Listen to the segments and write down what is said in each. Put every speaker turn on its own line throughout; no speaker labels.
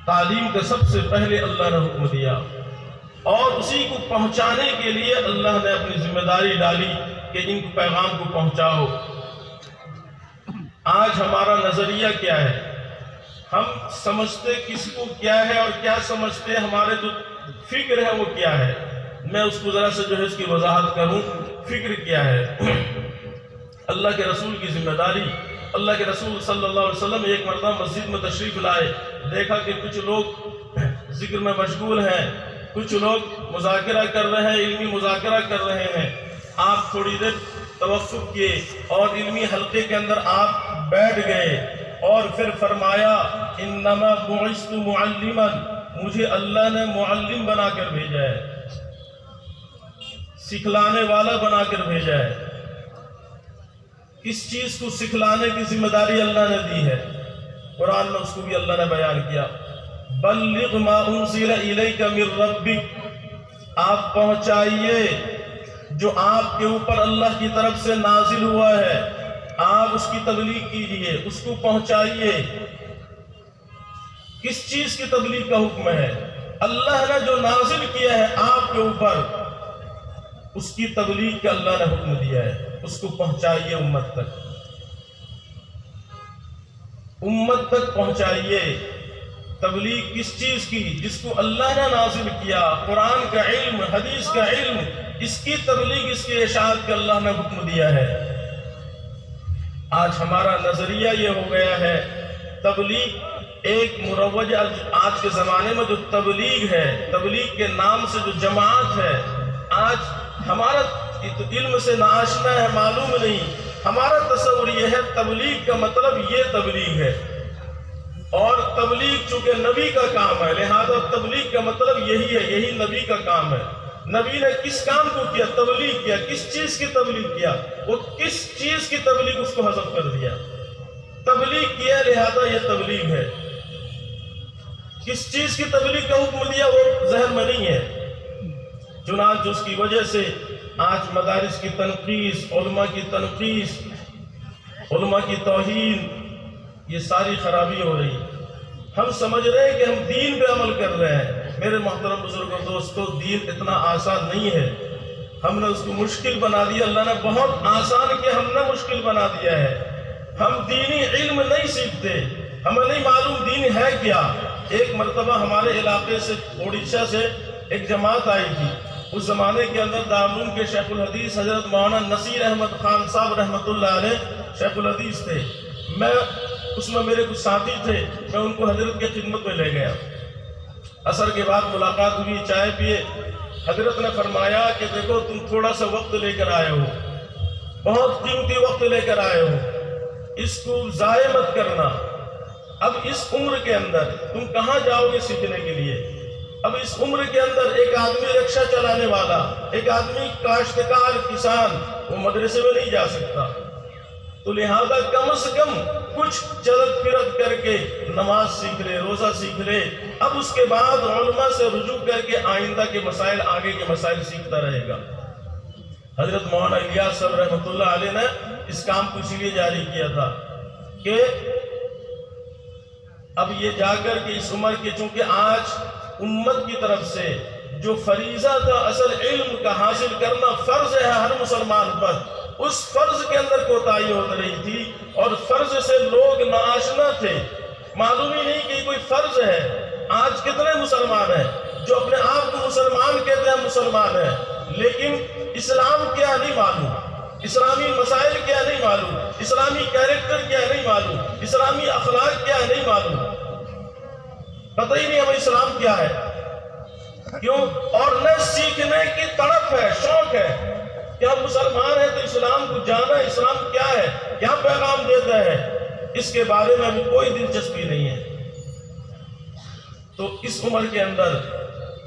تعلیم کا سب سے پہلے اللہ نے حکم دیا، اور اسی کو پہنچانے کے لیے اللہ نے اپنی ذمہ داری ڈالی کہ ان کو پیغام کو پہنچاؤ۔ آج ہمارا نظریہ کیا ہے؟ ہم سمجھتے کس کو کیا ہے اور کیا سمجھتے ہیں، ہمارے جو فکر ہے وہ کیا ہے؟ میں اس کو ذرا سے جو ہے اس کی وضاحت کروں۔ فکر کیا ہے؟ اللہ کے رسول کی ذمہ داری، اللہ کے رسول صلی اللہ علیہ وسلم ایک مرتبہ مسجد میں تشریف لائے، دیکھا کہ کچھ لوگ ذکر میں مشغول ہیں، کچھ لوگ مذاکرہ کر رہے ہیں، علمی مذاکرہ کر رہے ہیں۔ آپ تھوڑی دیر توقف کیے اور علمی حلقے کے اندر آپ بیٹھ گئے، اور پھر فرمایا انما بعثت معلما، مجھے اللہ نے معلم بنا کر بھیجا ہے، سکھلانے والا بنا کر بھیجا ہے۔ کس چیز کو سکھلانے کی ذمہ داری اللہ نے دی ہے؟ قرآن میں اس کو بھی اللہ نے بیان کیا، بلغ ما انزل الیک من ربک، آپ پہنچائیے جو آپ کے اوپر اللہ کی طرف سے نازل ہوا ہے، آپ اس کی تبلیغ کیجئے، اس کو پہنچائیے۔ کس چیز کی تبلیغ کا حکم ہے؟ اللہ نے جو نازل کیا ہے آپ کے اوپر، اس کی تبلیغ کا اللہ نے حکم دیا ہے، اس کو پہنچائیے امت تک، امت تک پہنچائیے۔ تبلیغ کس چیز کی؟ جس کو اللہ نے نازل کیا، قرآن کا علم، حدیث کا علم، اس کی تبلیغ، اس کی اشاعت کا اللہ نے حکم دیا ہے۔ آج ہمارا نظریہ یہ ہو گیا ہے، تبلیغ ایک مروج، آج کے زمانے میں جو تبلیغ ہے، تبلیغ کے نام سے جو جماعت ہے، آج ہمارا علم سے ناآشنا ہے، معلوم نہیں۔ ہمارا تصور یہ ہے تبلیغ کا مطلب یہ تبلیغ ہے، اور تبلیغ چونکہ نبی کا کام ہے، لہذا تبلیغ کا مطلب یہی ہے، یہی نبی کا کام ہے۔ نبی نے کس کام کو کیا؟ تبلیغ کیا۔ کس چیز کی تبلیغ کیا؟ وہ کس چیز کی تبلیغ، اس کو حذف کر دیا، تبلیغ کیا، لہذا یہ تبلیغ ہے۔ کس چیز کی تبلیغ کا حکم دیا وہ ذہن میں نہیں ہے۔ چنانچہ اس کی وجہ سے آج مدارس کی تنقیص، علماء کی تنقیص، علماء کی توہین، یہ ساری خرابی ہو رہی۔ ہم سمجھ رہے ہیں کہ ہم دین پہ عمل کر رہے ہیں۔ میرے محترم بزرگوں، دوستو، دین اتنا آسان نہیں ہے، ہم نے اس کو مشکل بنا دیا۔ اللہ نے بہت آسان کیا، ہم نے مشکل بنا دیا ہے۔ ہم دینی علم نہیں سیکھتے، ہمیں نہیں معلوم دین ہے کیا۔ ایک مرتبہ ہمارے علاقے سے، اڑیسہ سے ایک جماعت آئی تھی۔ اس زمانے کے اندر دارالعلوم کے شیخ الحدیث حضرت مولانا نصیر احمد خان صاحب رحمۃ اللہ علیہ شیخ الحدیث تھے۔ اس میں میرے کچھ ساتھی تھے، میں ان کو حضرت کی خدمت میں لے گیا۔ عصر کے بعد ملاقات ہوئی، چائے پیے۔ حضرت نے فرمایا کہ دیکھو تم تھوڑا سا وقت لے کر آئے ہو، بہت قیمتی وقت لے کر آئے ہو، اس کو ضائع مت کرنا۔ اب اس عمر کے اندر تم کہاں جاؤ گے سیکھنے کے لیے؟ اب اس عمر کے اندر ایک آدمی رکشہ چلانے والا، ایک آدمی کاشتکار، کسان، وہ مدرسے میں نہیں جا سکتا، تو لہذا کم از کم کچھ چلت پھرت کر کے نماز سیکھ لے، روزہ سیکھ لے۔ اب اس کے بعد علماء سے رجوع کر کے آئندہ کے مسائل، آگے کے مسائل سیکھتا رہے گا۔ حضرت مولانا الیاس صاحب رحمۃ اللہ علیہ نے اس کام کو اسی لیے جاری کیا تھا کہ اب یہ جا کر کے اس عمر کے، چونکہ آج امت کی طرف سے جو فریضہ تھا اصل علم کا حاصل کرنا فرض ہے ہر مسلمان پر، اس فرض کے اندر کوتاہی ہو رہی تھی، اور فرض سے لوگ ناآشنا تھے، معلوم ہی نہیں کہ کوئی فرض ہے۔ آج کتنے مسلمان ہیں جو اپنے آپ کو مسلمان کہتے ہیں، مسلمان ہیں، لیکن اسلام کیا نہیں معلوم، اسلامی مسائل کیا نہیں معلوم، اسلامی کیریکٹر کیا نہیں معلوم، اسلامی اخلاق کیا نہیں معلوم، پتہ ہی نہیں ہمیں اسلام کیا ہے۔ کیوں؟ اور نہ سیکھنے کی تڑپ ہے، شوق ہے کہ ہم مسلمان ہیں تو اسلام کو جانا، اسلام کیا ہے، کیا پیغام دیتا ہے، اس کے بارے میں ہمیں کوئی دلچسپی نہیں ہے۔ تو اس عمر کے اندر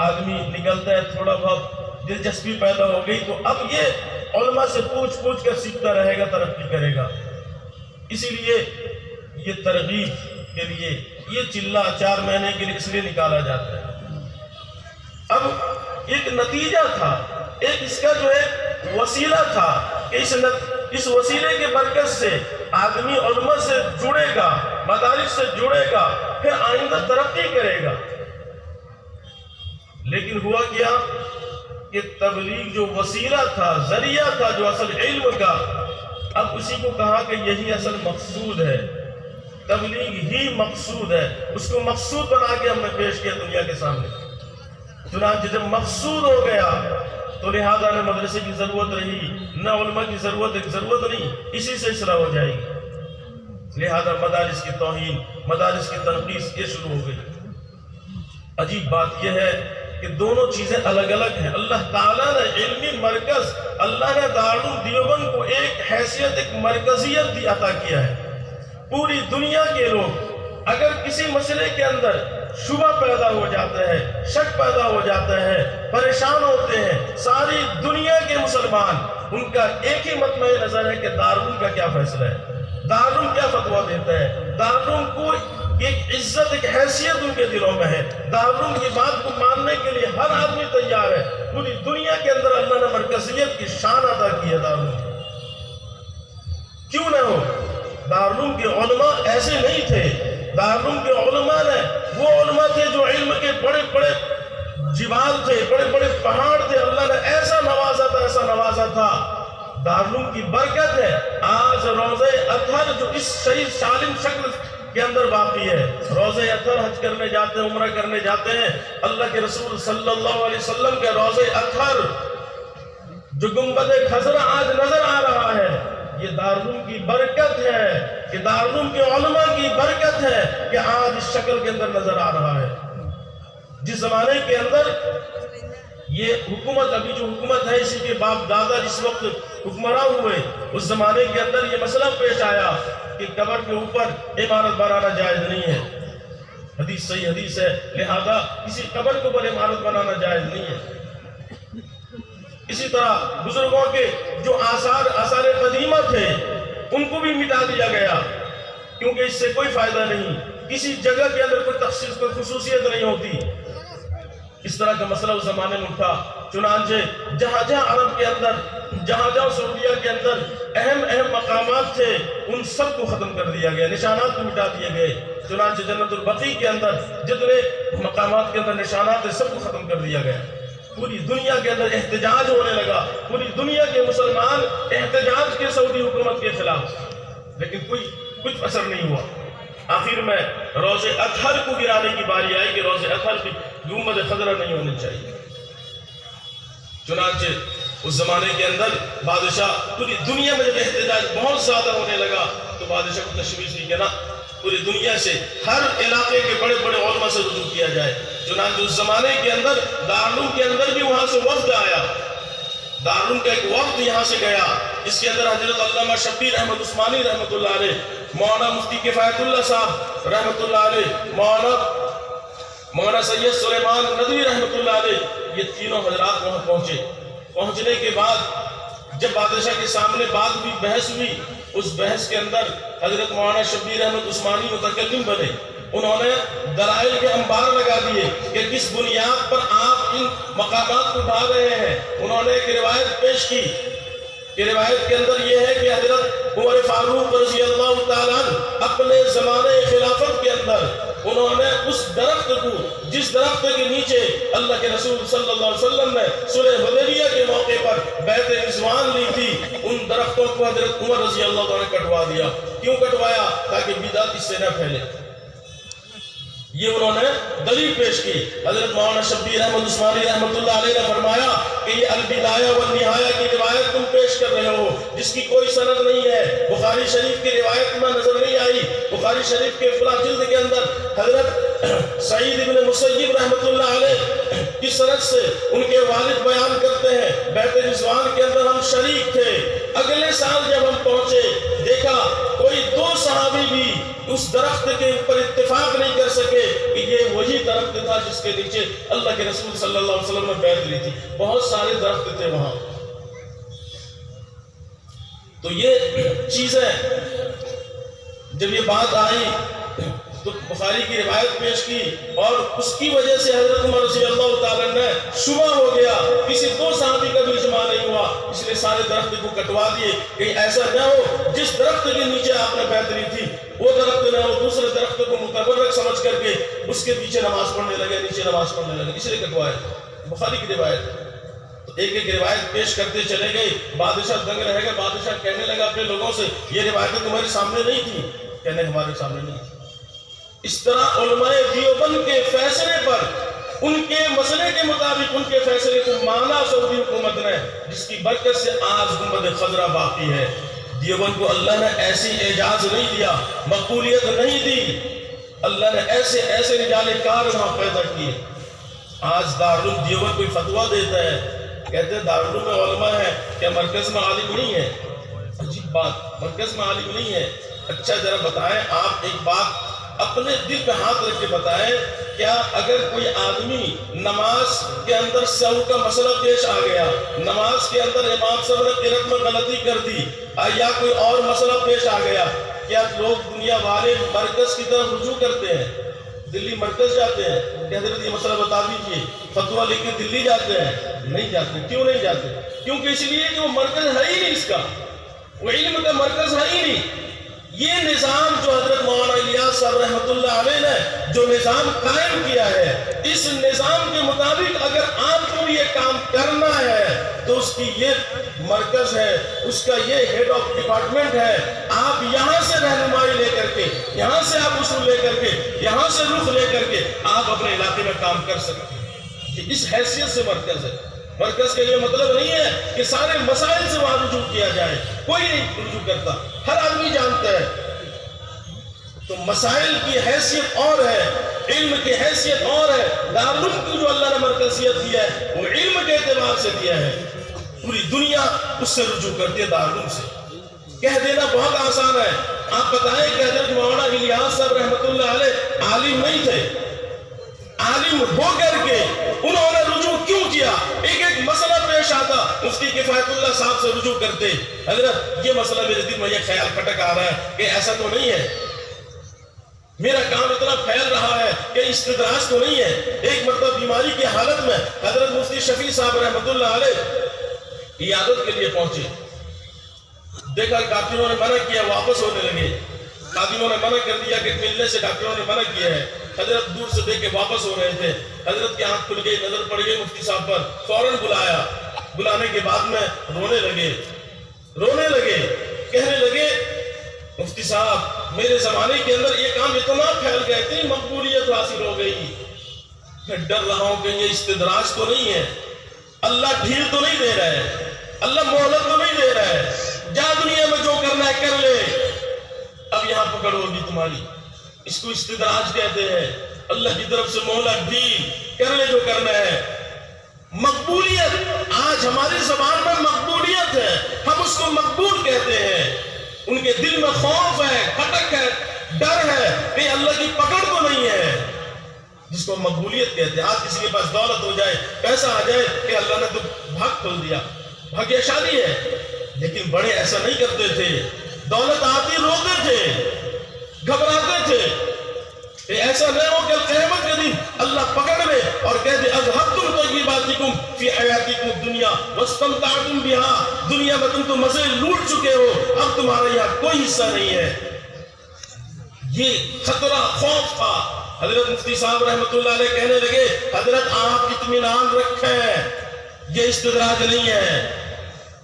آدمی نکلتا ہے، تھوڑا بہت دلچسپی پیدا ہو گئی تو اب یہ علماء سے پوچھ پوچھ کر سیکھتا رہے گا، ترقی کرے گا۔ اسی لیے یہ ترغیب کے لیے یہ چلہ 4 مہینے کے لیے اس لیے نکالا جاتا ہے۔ اب ایک نتیجہ تھا، ایک اس کا جو ہے وسیلہ تھا کہ اس وسیلے کے برکت سے آدمی علماء سے جڑے گا، مدارس سے جڑے گا، پھر آئندہ ترقی کرے گا۔ لیکن ہوا کیا کہ تبلیغ جو وسیلہ تھا، ذریعہ تھا جو اصل علم کا، اب اسی کو کہا کہ یہی اصل مقصود ہے، تبلیغ ہی مقصود ہے، اس کو مقصود بنا کے ہم نے پیش کیا دنیا کے سامنے۔ چنانچہ جب مقصود ہو گیا تو لہذا نہ مدرسے کی ضرورت رہی، نہ علماء کی ضرورت نہیں، اسی سے اصلاح ہو جائے گی۔ لہذا مدارس کی توہین، مدارس کی تنقیص یہ شروع ہو گئی۔ عجیب بات یہ ہے کہ دونوں چیزیں الگ الگ ہیں۔ اللہ تعالیٰ نے علمی مرکز، اللہ نے دارالعلوم دیوبند کو ایک حیثیت، ایک مرکزیت دی عطا کیا ہے۔ پوری دنیا کے لوگ اگر کسی مسئلے کے اندر شبہ پیدا ہو جاتا ہے، شک پیدا ہو جاتا ہے، پریشان ہوتے ہیں، ساری دنیا کے مسلمان، ان کا ایک ہی مطمع نظر ہے کہ دارالعلوم کا کیا فیصلہ ہے، دارالعلوم کیا فتویٰ دیتا ہے۔ دارالعلوم کو ایک عزت، ایک حیثیت ان کے دلوں میں ہے۔ دارالعلوم کی بات کو ماننے کے لیے ہر آدمی تیار ہے۔ پوری دنیا کے اندر اللہ نے مرکزیت کی شان عطا کی ہے دارالعلوم۔ کیوں نہ ہو؟ دارالعلوم کے علماء ایسے نہیں تھے۔ دارالعلوم کے علماء نے، وہ علماء تھے جو علم کے بڑے بڑے جبال تھے، بڑے بڑے پہاڑ تھے، اللہ نے ایسا نوازا تھا، ایسا نوازا تھا۔ دارالعلوم کی برکت ہے آج روضہ اطہر جو اس شہید سالم شکل کے اندر باقی ہے۔ روضہ اطہر حج کرنے جاتے ہیں، عمرہ کرنے جاتے ہیں، اللہ کے رسول صلی اللہ علیہ وسلم کے روضہ اطہر جو گنبد خضرا آج نظر آ رہا ہے، یہ دارالعلوم کی برکت ہے، کہ دارالعلوم کے علماء کی برکت ہے کہ آج اس شکل کے اندر نظر آ رہا ہے۔ جس زمانے کے اندر یہ حکومت، ابھی جو حکومت ہے اسی کے باپ دادا جس وقت حکمراں ہوئے، اس زمانے کے اندر یہ مسئلہ پیش آیا کہ قبر کے اوپر عمارت بنانا جائز نہیں ہے۔ حدیث صحیح حدیث ہے، لہذا کسی قبر کے اوپر عمارت بنانا جائز نہیں ہے۔ اسی طرح بزرگوں کے جو آثار قدیمہ تھے ان کو بھی مٹا دیا گیا، کیونکہ اس سے کوئی فائدہ نہیں، کسی جگہ کے اندر کوئی تخصیص، کوئی خصوصیت نہیں ہوتی۔ اس طرح کا مسئلہ اس زمانے میں اٹھا، چنانچہ جہاں جہاں عرب کے اندر، جہاں جہاں سعودیہ کے اندر اہم مقامات تھے ان سب کو ختم کر دیا گیا، نشانات کو مٹا دیے گئے۔ چنانچہ جنت البقیع کے اندر جتنے مقامات کے اندر نشانات تھے سب کو ختم کر دیا گیا۔ پوری دنیا کے اندر احتجاج ہونے لگا، پوری دنیا کے مسلمان احتجاج کے سعودی حکومت کے خلاف، لیکن کچھ اثر نہیں ہوا۔ آخر میں روضہ اطہر کو گرانے کی باری آئی کہ روضہ اطہر کی گنبد خضرا نہیں ہونی چاہیے۔ چنانچہ اس زمانے کے اندر بادشاہ، پوری دنیا میں جب احتجاج بہت زیادہ ہونے لگا تو بادشاہ کو تشویش نہیں کیا نا، پوری دنیا سے ہر علاقے کے بڑے بڑے علماء سے رجوع کیا جائے۔ چنانچہ اس زمانے کے اندر دارالعلوم کے اندر بھی وہاں سے وفد آیا، دارالعلوم کا ایک وفد یہاں سے گیا، اس کے اندر حضرت علامہ شبیر احمد عثمانی رحمۃ اللہ علیہ، مولانا مفتی کفایت اللہ صاحب رحمۃ اللہ علیہ، مولانا سید سلیمان ندوی رحمۃ اللہ علیہ، یہ تینوں حضرات وہاں پہنچے۔ پہنچنے کے بعد جب بادشاہ کے سامنے بات ہوئی، بحث ہوئی، اس بحث کے اندر حضرت مولانا شبیر احمد عثمانی متکلم بنے۔ انہوں نے دلائل کے انبار لگا دیے کہ کس بنیاد پر آپ ان مقامات کو ڈھا رہے ہیں۔ انہوں نے ایک روایت پیش کی کہ روایت کے اندر یہ ہے کہ حضرت عمر فاروق رضی اللہ تعالیٰ اپنے زمانے خلافت کے اندر انہوں نے اس درخت کو، جس درخت کے نیچے اللہ کے رسول صلی اللہ علیہ وسلم نے صلح حدیبیہ کے موقع پر بیعت رضوان لی تھی، ان درختوں کو حضرت عمر رضی اللہ تعالیٰ نے کٹوا دیا۔ کیوں کٹوایا؟ تاکہ بدعت اس سے نہ پھیلے۔ یہ انہوں نے دلیل پیش کی۔ حضرت مولانا شبیر احمد عثمانی رحمۃ اللہ علیہ نے فرمایا کہ یہ البدایہ والنہایہ کی روایت تم پیش کر رہے ہو جس کی کوئی سند نہیں ہے، بخاری شریف کی روایت میں نظر نہیں آئی۔ بخاری شریف کے فلاں جلد کے اندر حضرت سعید ابن مسیب رحمۃ اللہ علیہ کی سند سے ان کے والد بیان کرتے ہیں بیعت رضوان کے اندر ہم شریک تھے۔ اگلے سال جب ہم پہنچے دیکھا کوئی دو صحابی بھی اس درخت کے اوپر اتفاق نہیں کر سکے کہ یہ وہی درخت تھا جس کے نیچے اللہ کے رسول صلی اللہ علیہ وسلم نے بیعت لی تھی۔ بہت سارے درخت تھے وہاں۔ تو یہ چیزیں جب یہ بات آئی تو بخاری کی روایت پیش کی اور اس کی وجہ سے حضرت عمر رضی اللہ تعالیٰ نے شبہ ہو گیا، کسی دو صحابی کا بھی اجماع نہیں ہوا، اس لیے سارے درخت کو کٹوا دیے۔ کہیں ایسا نہ ہو جس درخت کے نیچے آپ نے بیعت لی تھی وہ درخت نے اور دوسرے درخت کو متبرک سمجھ کر کے اس کے پیچھے نماز پڑھنے لگے، نیچے نماز پڑھنے لگے، اس لیے کٹوائے تھے۔ بخاری کی روایت ہے۔ تو ایک ایک روایت پیش کرتے چلے گئے، بادشاہ دنگ رہ گئے، بادشاہ کہنے لگا اپنے لوگوں سے یہ روایتیں تمہارے سامنے نہیں تھی؟ کہنے ہمارے سامنے نہیں تھی۔ اس طرح علماء دیوبند کے فیصلے پر، ان کے مسئلے کے مطابق ان کے فیصلے کو مانا سعودی حکومت نے، جس کی برکت سے آج گنبد خضرا باقی ہے۔ دیوبند کو اللہ نے ایسی اعجاز نہیں دیا، مقبولیت نہیں دی، اللہ نے ایسے ایسے رجال کار وہاں پیدا کیے۔ آج دارالعلوم دیوبند کوئی فتویٰ دیتا ہے، کہتے ہیں دارالعلوم میں علماء ہے، کیا مرکز میں عالم نہیں ہے؟ عجیب بات، مرکز میں عالم نہیں ہے۔ اچھا ذرا بتائیں، آپ ایک بات اپنے دل پہ ہاتھ رکھ کے بتائیں، کیا اگر کوئی آدمی نماز کے اندر سہو کا مسئلہ پیش آ گیا، نماز کے اندر امام صاحب نے قرأت میں غلطی کر دی، یا کوئی اور مسئلہ پیش آ گیا، کیا لوگ دنیا والے مرکز کی طرف رجوع کرتے ہیں؟ دلی مرکز جاتے ہیں کہ حضرت یہ مسئلہ بتا دیجئے، فتویٰ لکھ کے دلی جاتے ہیں؟ نہیں جاتے۔ کیوں نہیں جاتے؟ کیونکہ اس لیے کہ وہ مرکز ہے ہی نہیں، اس کا وہ علم کا مرکز ہے ہی نہیں۔ یہ نظام جو حضرت مولانا الیاس صاحب رحمۃ اللہ علیہ نے جو نظام قائم کیا ہے، اس نظام کے مطابق اگر آپ کو یہ کام کرنا ہے تو اس کی یہ مرکز ہے، اس کا یہ ہیڈ آف ڈپارٹمنٹ ہے۔ آپ یہاں سے رہنمائی لے کر کے، یہاں سے آپ اصول لے کر کے، یہاں سے رخ لے کر کے آپ اپنے علاقے میں کام کر سکتے ہیں۔ یہ اس حیثیت سے مرکز ہے۔ مرکز کا یہ مطلب نہیں ہے کہ سارے مسائل سے وہاں رجوع کیا جائے، کوئی نہیں رجوع کرتا، ہر آدمی جانتا ہے۔ تو مسائل کی حیثیت اور ہے، علم کی حیثیت اور ہے۔ دارالعلوم کو جو اللہ نے مرکزیت دیا ہے وہ علم کے اعتبار سے دیا ہے، پوری دنیا اس سے رجوع کرتی ہے دارالعلوم سے۔ کہہ دینا بہت آسان ہے۔ آپ بتائیں کہ حضرت مولانا الیاس صاحب رحمۃ اللہ علیہ عالم نہیں تھے، عالم ہو کر کے انہوں نے رجوع کیوں کیا؟ ایک ایک مسئلہ پیش آتا، مفتی کفایت اللہ صاحب سے رجوع کرتے، حضرت یہ مسئلہ میرے دل میں یہ خیال کھٹک آ رہا ہے کہ ایسا تو نہیں ہے، میرا کام اتنا پھیل رہا ہے کہ استدراج تو نہیں ہے۔ ایک مرتبہ بیماری کی حالت میں حضرت مفتی شفیع صاحب رحمۃ اللہ علیہ عیادت کے لیے پہنچے، دیکھا ڈاکٹروں نے منع کیا، واپس ہونے لگے، خادموں نے منع کر دیا کہ ملنے سے ڈاکٹروں نے منع کیا ہے۔ حضرت دور سے دیکھ کے واپس ہو رہے تھے، حضرت کی آنکھ کھل گئی، نظر پڑ گئی مفتی صاحب پر، فوراً بلایا، بلانے کے بعد میں رونے لگے، کہنے لگے مفتی صاحب میرے زمانے کے اندر یہ کام اتنا پھیل گیا، اتنی مقبولیت حاصل ہو گئی، میں ڈر رہا ہوں کہ یہ استدراج تو نہیں ہے، اللہ ڈھیل تو نہیں دے رہا ہے، اللہ مہلت تو نہیں دے رہا ہے، جا دنیا میں جو کرنا ہے کر لے، اب یہاں پکڑ ہوگی تمہاری۔ اس کو استدراج کہتے ہیں، اللہ کی طرف سے مہلت ڈھیل، کر لے جو کرنا ہے۔ مقبولیت، آج ہماری زبان میں مقبولیت ہے، ہم اس کو مقبول کہتے ہیں۔ ان کے دل میں خوف ہے، کھٹک ہے، ڈر ہے کہ اللہ کی پکڑ تو نہیں ہے، جس کو مقبولیت کہتے ہیں۔ آج کسی کے پاس دولت ہو جائے، پیسہ آ جائے کہ اللہ نے تو بھاگ کھول دیا، بھاگیشالی ہے، لیکن بڑے ایسا نہیں کرتے تھے، دولت آتی روتے تھے، گھبراتے تھے کہ ایسا نہ ہو کہ قیامت کے دن اللہ پکڑ لے اور کہہ دے اذهبتم طیباتکم فی حیاتکم الدنیا واستمتعتم بها، دنیا میں تم تو مزے لوٹ چکے ہو، اب تمہارا یہاں کوئی حصہ نہیں ہے۔ یہ خطرہ، خوف تھا۔ حضرت مفتی صاحب رحمۃ اللہ علیہ کہنے لگے حضرت آپ اطمینان رکھیں، یہ استدراج نہیں ہے۔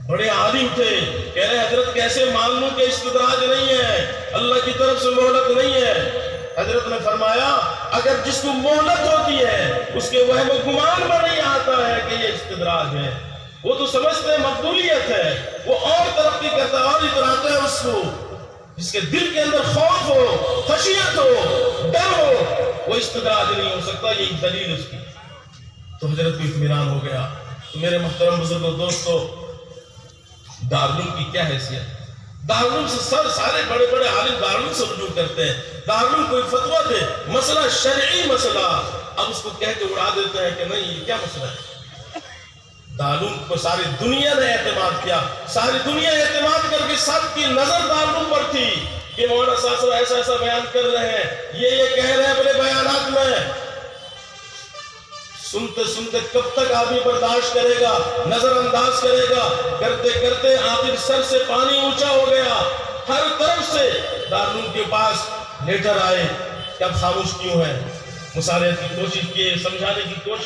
بڑے عالم تھے، کہہ رہے حضرت کیسے معلوم کہ استدراج نہیں ہے، اللہ کی طرف سے مہلت نہیں ہے۔ حضرت نے فرمایا اگر جس کو مہلت ہوتی ہے اس کے وہم و گمان میں نہیں آتا ہے کہ یہ استدراج ہے، وہ تو سمجھتے ہیں مقبولیت ہے، وہ اور ترقی کرتا ہے اور اتراتا ہے اس کو۔ جس کے دل کے اندر خوف ہو، خشیت ہو، ڈر ہو، وہ استدراج نہیں ہو سکتا، یہی دلیل اس کی۔ تو حضرت کو اطمینان ہو گیا۔ تو میرے محترم بزرگوں، دوستو، دارالعلوم کی کیا حیثیت؟ دارالعلوم سے سارے بڑے بڑے عالم دارالعلوم سے رجوع کرتے ہیں۔ دارالعلوم کوئی فتویٰ دے، مسئلہ شرعی مسئلہ، اب اس کو کہہ کے اڑا دیتے ہیں کہ نہیں یہ کیا مسئلہ ہے۔ دارالعلوم کو ساری دنیا نے اعتماد کیا، ساری دنیا اعتماد کر کے سب کی نظر دارالعلوم پر تھی کہ مولانا صاحب ایسا ایسا بیان کر رہے ہیں، یہ کہہ رہے ہیں اپنے بیانات میں۔ سنتے سنتے کب تک آدمی برداشت کرے گا، نظر انداز کرے گا، کرتے کرتے آخر سر سے پانی اونچا ہو گیا، ہر طرف سے دارالعلوم کے پاس لیٹر آئے کہ اب خاموش کیوں ہے، مصالحت کی کوشش کیے، سمجھانے کی کوشش